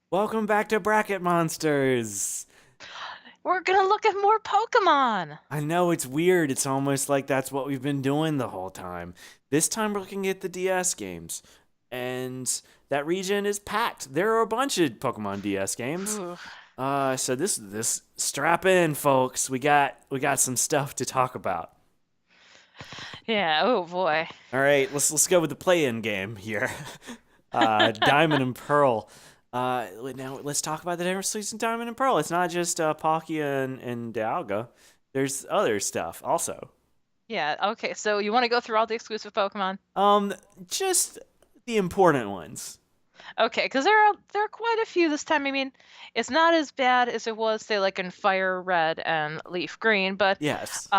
Welcome back to Bracket Monsters. We're gonna look at more Pokemon. I know it's weird. It's almost like that's what we've been doing the whole time. This time we're looking at the DS games. And that region is packed. There are a bunch of Pokemon DS games. Whew. So this strap in, folks. We got some stuff to talk about. Yeah, oh boy. All right, let's go with the play-in game here. Diamond and Pearl. Now let's talk about the difference between Diamond and Pearl. It's not just Palkia and Dialga. There's other stuff also. Yeah, okay, so you want to go through all the exclusive Pokemon? Um, just the important ones. Okay, because there are quite a few this time. I mean, it's not as bad as it was, say, like in Fire Red and Leaf Green, but Yes.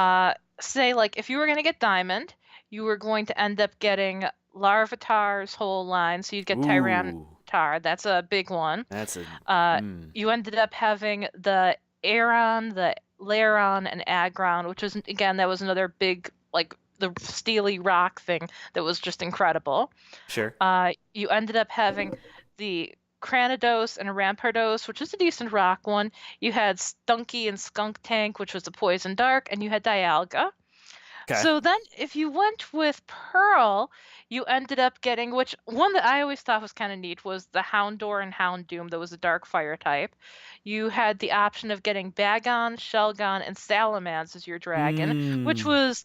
say like if you were gonna get Diamond, you were going to end up getting Larvitar's whole line, so you'd get Ooh, Tyranitar. That's a big one. that's a. Uh, Mm, you ended up having the Aeron, the Lairon, and Aggron, which was again that was another big like the steely rock thing that was just incredible. sure. You ended up having the Cranidos and Rampardos, which is a decent rock one. You had Stunky and Skunk Tank, which was the Poison Dark, and you had Dialga. Okay. So then, if you went with Pearl, you ended up getting, which one that I always thought was kind of neat was the Houndour and Houndoom, that was a dark fire type. You had the option of getting Bagon, Shelgon, and Salamence as your dragon, which Mm, was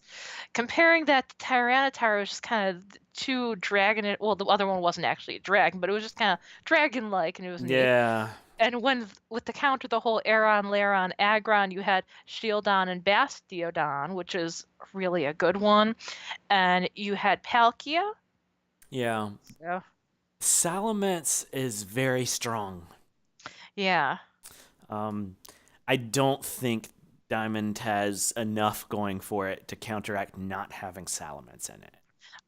comparing that to Tyranitar, was just kind of two dragon. Well, the other one wasn't actually a dragon, but it was just kind of dragon-like, and it was neat. yeah. And when with the counter the whole Aeron, Lairon, Aggron, you had Shieldon and Bastiodon, which is really a good one. And you had Palkia. Yeah. So, Salamence is very strong. yeah. Um, I don't think Diamond has enough going for it to counteract not having Salamence in it.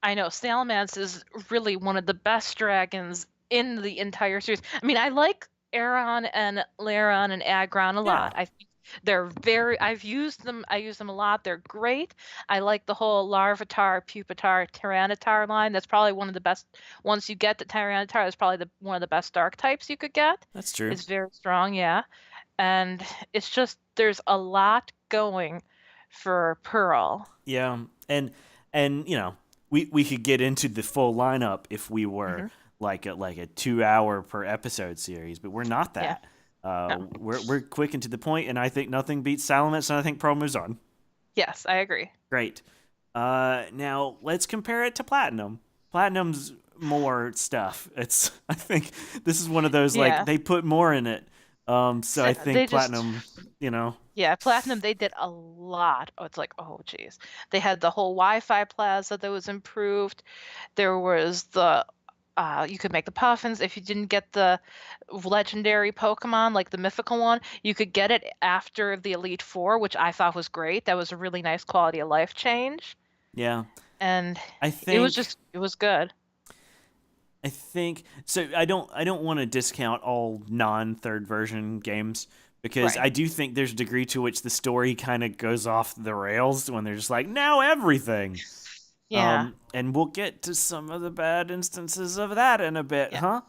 I know Salamence is really one of the best dragons in the entire series. I mean, I like Aeron and Lairon and Aggron a Yeah, lot. I think they're very I've used them. I use them a lot. They're great. I like the whole Larvitar, Pupitar, Tyranitar line. That's probably one of the best. Once you get the Tyranitar, that's probably the one of the best dark types you could get. that's true. It's very strong, yeah. And it's just there's a lot going for Pearl. Yeah, and we could get into the full lineup if we were Hmm. like a 2 hour per episode series, but we're not Yeah. that. No. We're quick and to the point, and I think nothing beats Salamence, and I think Pearl moves on. Yes, I agree. Great. Now let's compare it to Platinum. Platinum's more stuff. It's I think this is one of those like Yeah. they put more in it. So I They think just Platinum, you know, Yeah, Platinum, they did a lot. Oh, it's like, oh, geez. They had the whole Wi-Fi plaza that was improved. There was you could make the puffins. If you didn't get the legendary Pokemon, like the mythical one, you could get it after the Elite Four, which I thought was great. That was a really nice quality of life change. yeah. And I it was think just, it was good. I think so. I don't want to discount all non third version games because Right. I do think there's a degree to which the story kind of goes off the rails when they're just like now everything. Yeah. And we'll get to some of the bad instances of that in a bit, Yeah. huh?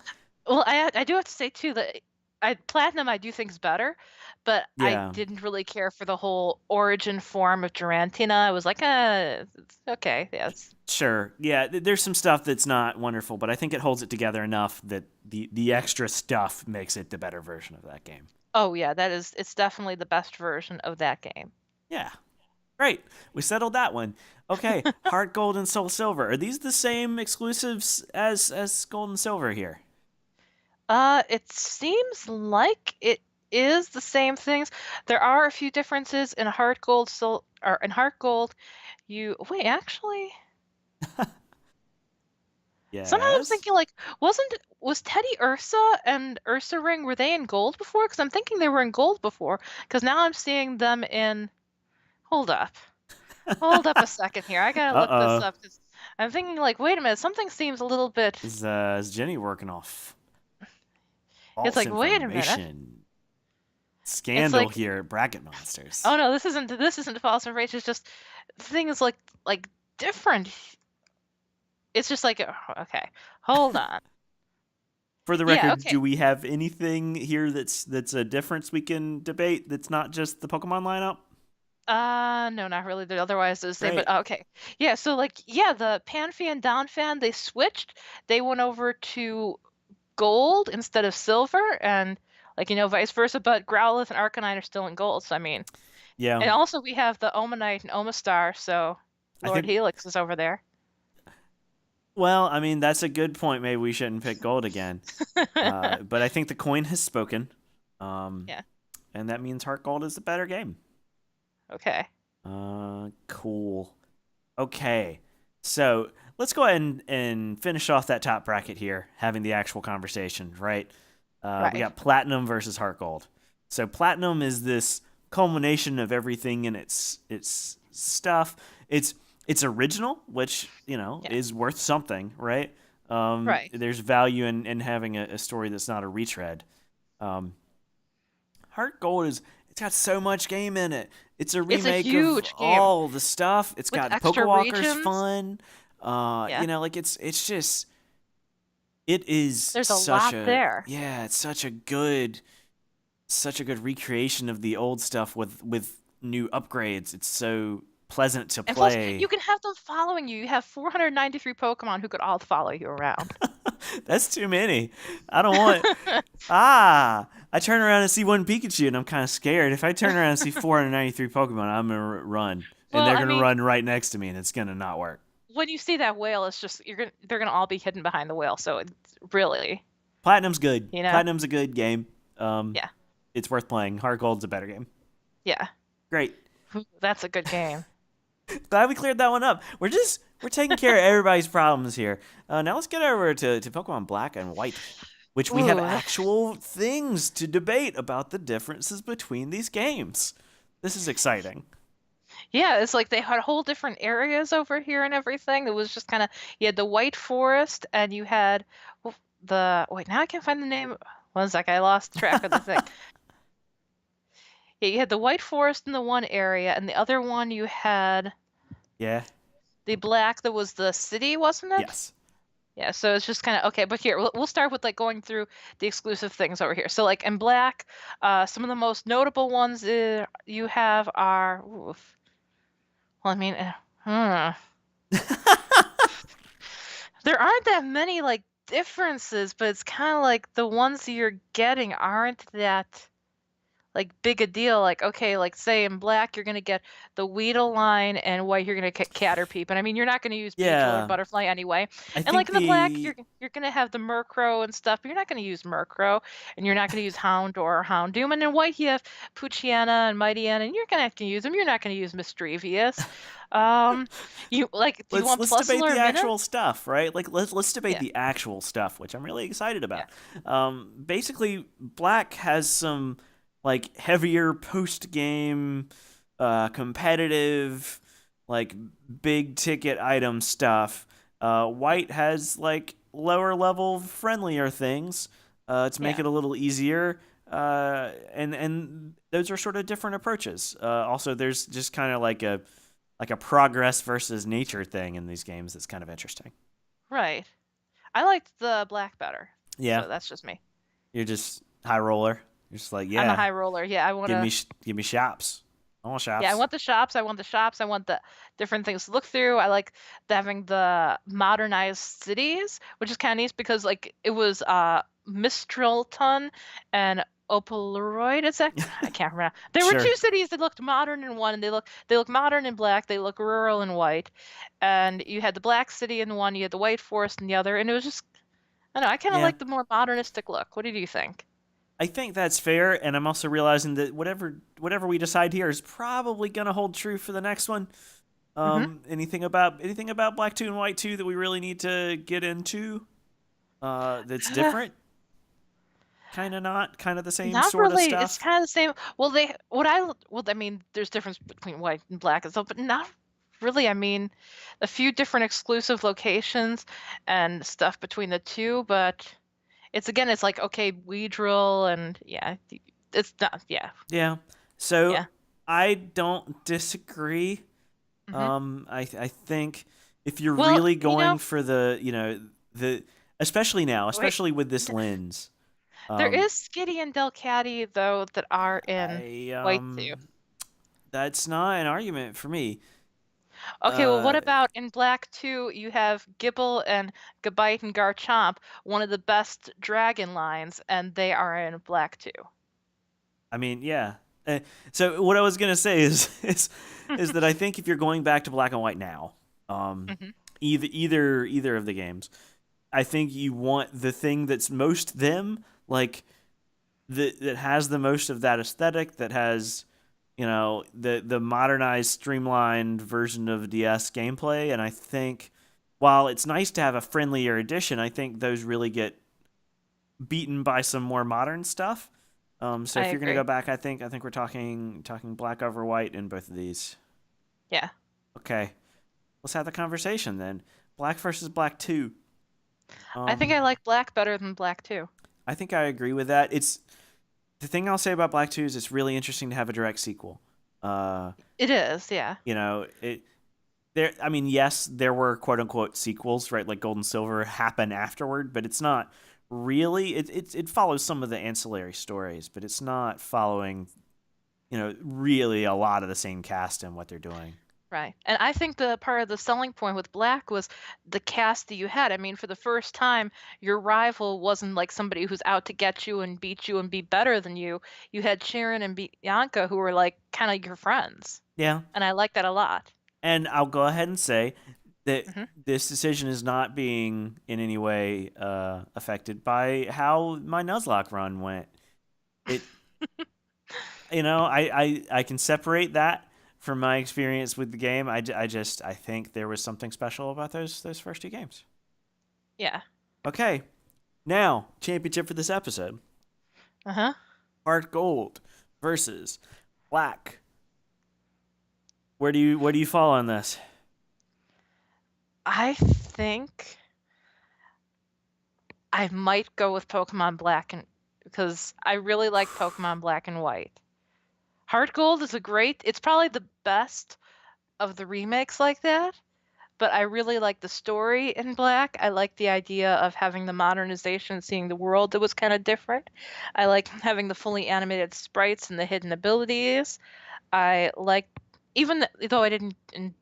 Well, I do have to say too that Platinum I do think is better, but I Yeah, didn't really care for the whole origin form of Giratina. I was like, it's okay, yes. sure. Yeah, there's some stuff that's not wonderful, but I think it holds it together enough that the extra stuff makes it the better version of that game. Oh yeah, it's definitely the best version of that game. Yeah, great. We settled that one. Okay, Heart Gold and Soul Silver. Are these the same exclusives as Gold and Silver here? It seems like it is the same things. There are a few differences in Heart Gold, or in Heart Gold. You wait, actually, somehow I'm Yes. thinking like, was Teddy Ursa and Ursa Ring were they in gold before? Because I'm thinking they were in gold before. Because now I'm seeing them in. Hold up, hold up a second here. I gotta Uh look this oh. up because I'm thinking like, wait a minute, something seems a little bit. Is Jenny working off It's false like, wait a minute. information? It's Scandal like, here at Bracket Monsters. oh no, this isn't false information. It's just things like different. It's just like, okay, hold on. For the Yeah, record, okay. do we have anything here that's a difference we can debate that's not just the Pokemon lineup? No, not really. They're otherwise the same, but Great. okay. Yeah, so like, yeah, the Panphan, Donphan, they switched. They went over to gold instead of silver, and like, vice versa, but Growlithe and Arcanine are still in gold, so I mean. Yeah. And also we have the Omanite and Omastar, so I Lord think Helix is over there. well, I mean that's a good point. Maybe we shouldn't pick gold again. But I think the coin has spoken. Um, Yeah, and that means Heart Gold is the better game. okay. Cool. Okay. So let's go ahead and finish off that top bracket here, having the actual conversation, right? We Right. got Platinum versus Heart Gold. So Platinum is this culmination of everything in its stuff. It's original, which Yeah. is worth something, right? Right. There's value in having a story that's not a retread. Um, Heart Gold is it's got so much game in it. It's a It's a remake of huge game all the stuff. It's with got extra Pokewalker's regions. fun. Yeah. Like it's just it is There's a such lot a there. yeah, it's such a good recreation of the old stuff with new upgrades. It's so pleasant to And plus, you play. can have them following you. You have 493 Pokemon who could all follow you around. That's too many. I don't want I turn around and see one Pikachu and I'm kind of scared. If I turn around and see 493 Pokemon, I'm going to run. And Well, they're I going to mean, run right next to me and it's going to not work. when you see that whale, it's just they're gonna all be hidden behind the whale. So it's really, Platinum's good. you know, Platinum's a good game. Um, yeah, it's worth playing. Heart Gold's a better game. yeah, Great. that's a good game. Glad we cleared that one up. We're taking care of everybody's problems here. Now let's get over to Pokemon Black and White, which we have Ooh, actual things to debate about the differences between these games. This is exciting. yeah, it's like they had whole different areas over here and everything. It was just kind of you had the White Forest and you had the wait. Now I can't find the name. One sec, I lost track of the thing. Yeah, you had the White Forest in the one area, and the other one you had Yeah. the black that was the city, wasn't it? Yes. Yeah, so it's just kind of okay, but here we'll start with like going through the exclusive things over here. So like in black, some of the most notable ones you have are, oof, well, I mean, there aren't that many like differences, but it's kind of like the ones that you're getting aren't that like big a deal. Like, okay, like say in black, you're gonna get the Weedle line, and white, you're gonna get Caterpie. But I mean, you're not gonna use Beedrill or Yeah. Butterfly anyway. I And like think in the black, the you're gonna have the Murkrow and stuff, but you're not gonna use Murkrow, and you're not gonna use Houndour or Houndoom. And in white, you have Poochyena and Mightyena, and you're gonna have to use them. You're not gonna use Mischievous. Um, you like, do you want let's debate Plusle or the Minun? actual stuff, right? Like let's debate Yeah, the actual stuff, which I'm really excited yeah, about. Basically, Black has some like heavier post game, competitive, like big ticket item stuff. White has like lower level, friendlier things to make yeah. it a little easier. And those are sort of different approaches. Also, there's just kind of like a progress versus nature thing in these games that's kind of interesting. Right. I liked the black better, Yeah, so that's just me. you're just high roller. You're just like, I'm a yeah, high roller. Yeah, I wanna. give me shops. I want Yeah, I shops. want the shops. I want the shops. I want the different things to look through. I like having the modernized cities, which is kind of neat because like it was Mistralton and Opaleroid. Is that I can't remember. There were Sure. two cities that looked modern in one, and they look modern in black. They look rural in white, and you had the black city in one. You had the white forest in the other, and it was just I don't know. I kind of Yeah, like the more modernistic look. What do you think? I think that's fair, and I'm also realizing that whatever we decide here is probably gonna hold true for the next one. Hmm. Anything about Black Two and White Two that we really need to get into? That's different. Kind of not. Kind of the same Not sort of really. It's stuff. kind of the same. Well, I mean, there's difference between white and black and stuff, but not really. I mean, a few different exclusive locations and stuff between the two, but it's like, okay, we drill and yeah, it's not, yeah, Yeah. So yeah. I don't disagree. Hmm. I think if you're Well, really going for the especially now, Wait, especially with this th- lens. there Um, is Skitty and Delcatty though that are in I white too. That's not an argument for me. Okay, well, what Uh, about in black too? You have Gibble and Gabite and Garchomp, one of the best dragon lines, and they are in black too. I mean, yeah. Uh, so what I was gonna say is is that I think if you're going back to black and white now, um, Hmm. either of the games, I think you want the thing that's most them, like that has the most of that aesthetic, that has the modernized, streamlined version of DS gameplay. And I think while it's nice to have a friendlier edition, I think those really get beaten by some more modern stuff. So I if you're gonna go agree. back, I think we're talking black over white in both of these. Yeah. Okay, let's have the conversation then. Black versus black two. I think Um, I like black better than black too. I think I agree with that. It's the thing I'll say about black two is it's really interesting to have a direct sequel. Uh, It is, yeah. it there. I mean, yes, there were quote unquote sequels, right? Like Gold and Silver happen afterward, but it's not really. It follows some of the ancillary stories, but it's not following really a lot of the same cast and what they're doing. Right. And I think the part of the selling point with Black was the cast that you had. I mean, for the first time, your rival wasn't like somebody who's out to get you and beat you and be better than you. You had Sharon and Bianca who were like kind of your friends. Yeah, And I like that a lot. and I'll go ahead and say that Hmm. this decision is not being in any way affected by how my Nuzlocke run went. It, I can separate that from my experience with the game. I think there was something special about those first two games. Yeah. Okay, now championship for this episode: Uh-huh. Heart Gold versus Black. Where do you fall on this? I think I might go with Pokemon Black and because I really like Pokemon Black and White. Heart Gold is it's probably the best of the remakes like that. But I really like the story in Black. I like the idea of having the modernization, seeing the world that was kind of different. I like having the fully animated sprites and the hidden abilities. I like, even though I didn't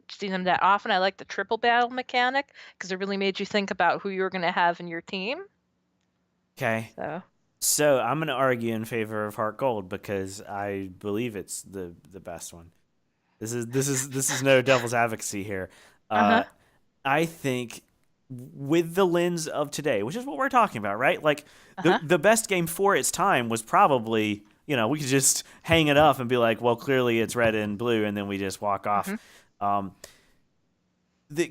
see them that often, I like the triple battle mechanic because it really made you think about who you were going to have in your team. Okay, So, so I'm going to argue in favor of Heart Gold because I believe it's the best one. This is no devil's advocacy here. Uh, uh-huh, I think with the lens of today, which is what we're talking about, right? Like the uh-huh. the best game for its time was probably we could just hang it up and be like, well, clearly it's red and blue, and then we just walk off. Hmm. Um,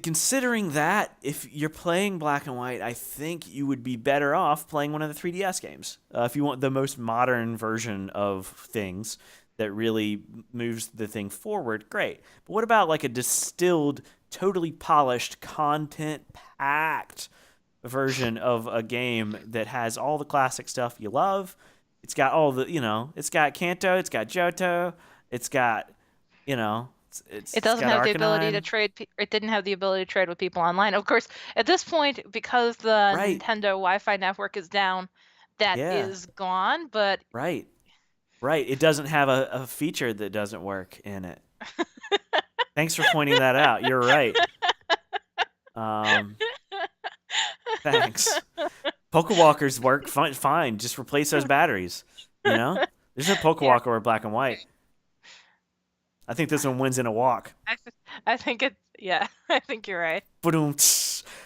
considering that, if you're playing black and white, I think you would be better off playing one of the 3DS games. If you want the most modern version of things that really moves the thing forward, great. But what about like a distilled, totally polished, content packed version of a game that has all the classic stuff you love? It's got it's got Kanto, it's got Johto, it's got, you know, It it's doesn't got have the ability to Arcanine. trade. It didn't have the ability to trade with people online. Of course, at this point, because the Right. Nintendo Wi-Fi network is down, that Yeah. is gone. But Right. Right. It doesn't have a feature that doesn't work in it. Thanks for pointing that out. You're right. Um, thanks. Pokewalkers work fine. Just replace those batteries. You know? There's no yeah, Pokewalker or black and white. I think this one wins in a walk. I, I think it. Yeah, I think you're right. Boom.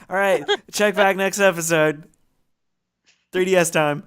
All right. Check back next episode. 3DS time.